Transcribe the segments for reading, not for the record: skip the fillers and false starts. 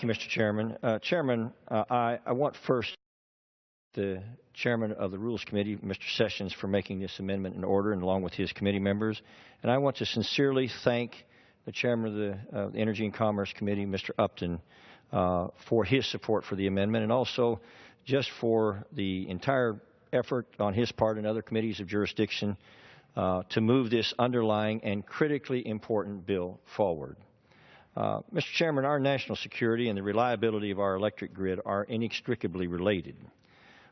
Thank you, Mr. Chairman. I want first the chairman of the Rules Committee, Mr. Sessions, for making this amendment in order, and along with his committee members. And I want to sincerely thank the chairman of the Energy and Commerce Committee, Mr. Upton, for his support for the amendment, and also just for the entire effort on his part and other committees of jurisdiction to move this underlying and critically important bill forward. Mr. Chairman, our national security and the reliability of our electric grid are inextricably related.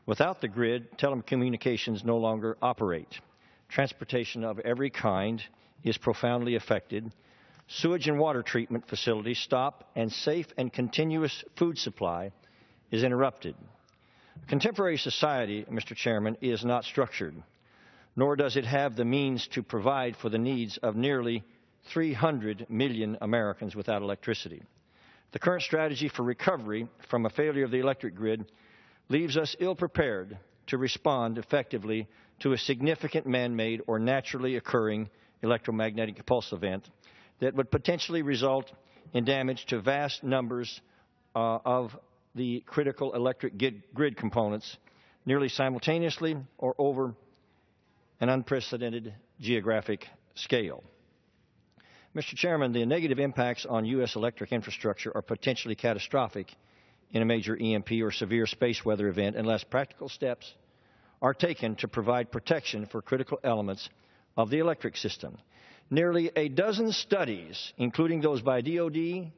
Without the grid, telecommunications no longer operate. Transportation of every kind is profoundly affected. Sewage and water treatment facilities stop, and safe and continuous food supply is interrupted. Contemporary society, Mr. Chairman, is not structured, nor does it have the means to provide for the needs of nearly 300 million Americans without electricity. The current strategy for recovery from a failure of the electric grid leaves us ill-prepared to respond effectively to a significant man-made or naturally occurring electromagnetic pulse event that would potentially result in damage to vast numbers of the critical electric grid components nearly simultaneously or over an unprecedented geographic scale. Mr. Chairman, the negative impacts on U.S. electric infrastructure are potentially catastrophic in a major EMP or severe space weather event unless practical steps are taken to provide protection for critical elements of the electric system. Nearly a dozen studies, including those by DOD,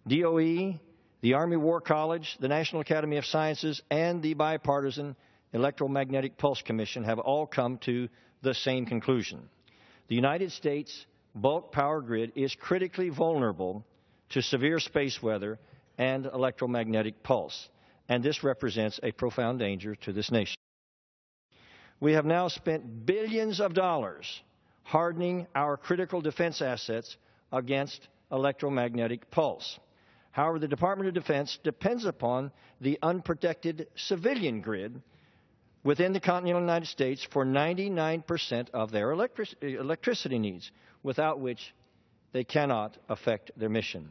DOE, the Army War College, the National Academy of Sciences, and the Bipartisan Electromagnetic Pulse Commission, have all come to the same conclusion. The United States bulk power grid is critically vulnerable to severe space weather and electromagnetic pulse, and this represents a profound danger to this nation. We have now spent billions of dollars hardening our critical defense assets against electromagnetic pulse. However, the Department of Defense depends upon the unprotected civilian grid within the continental United States for 99% of their electricity needs, without which they cannot affect their mission.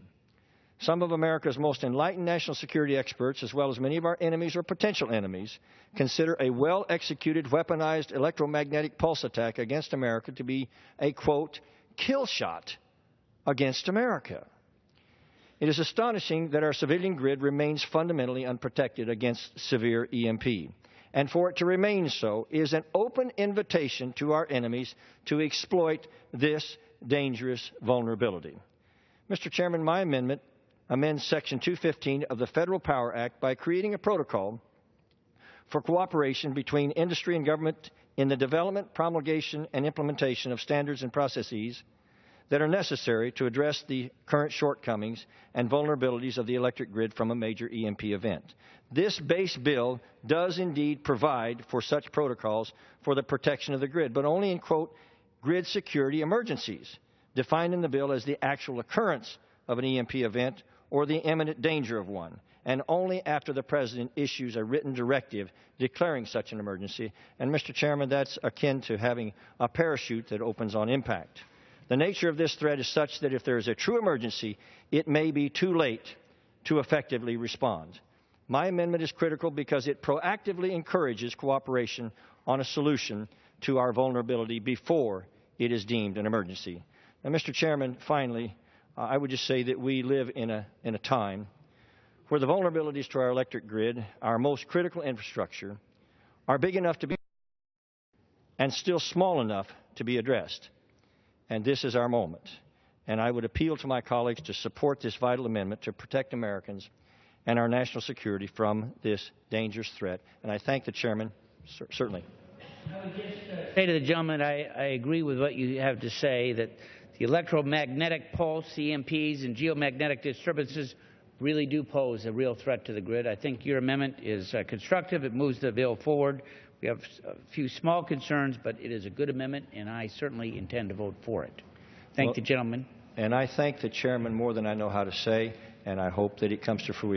Some of America's most enlightened national security experts, as well as many of our enemies or potential enemies, consider a well-executed, weaponized electromagnetic pulse attack against America to be a, quote, kill shot against America. It is astonishing that our civilian grid remains fundamentally unprotected against severe EMP. And for it to remain so is an open invitation to our enemies to exploit this dangerous vulnerability. Mr. Chairman, my amendment amends Section 215 of the Federal Power Act by creating a protocol for cooperation between industry and government in the development, promulgation, and implementation of standards and processes that are necessary to address the current shortcomings and vulnerabilities of the electric grid from a major EMP event. This base bill does indeed provide for such protocols for the protection of the grid, but only in, quote, grid security emergencies, defined in the bill as the actual occurrence of an EMP event or the imminent danger of one, and only after the President issues a written directive declaring such an emergency. And, Mr. Chairman, that's akin to having a parachute that opens on impact. The nature of this threat is such that if there is a true emergency, it may be too late to effectively respond. My amendment is critical because it proactively encourages cooperation on a solution to our vulnerability before it is deemed an emergency. Now, Mr. Chairman, finally, I would just say that we live in a time where the vulnerabilities to our electric grid, our most critical infrastructure, are big enough to be and still small enough to be addressed. And this is our moment. And I would appeal to my colleagues to support this vital amendment to protect Americans and our national security from this dangerous threat. And I thank the chairman, certainly. I would just say to the gentleman, I agree with what you have to say, that the electromagnetic pulse, EMPs, and geomagnetic disturbances really do pose a real threat to the grid. I think your amendment is constructive. It moves the bill forward. We have a few small concerns, but it is a good amendment, and I certainly intend to vote for it. Thank the gentleman. And I thank the chairman more than I know how to say, and I hope that it comes to fruition.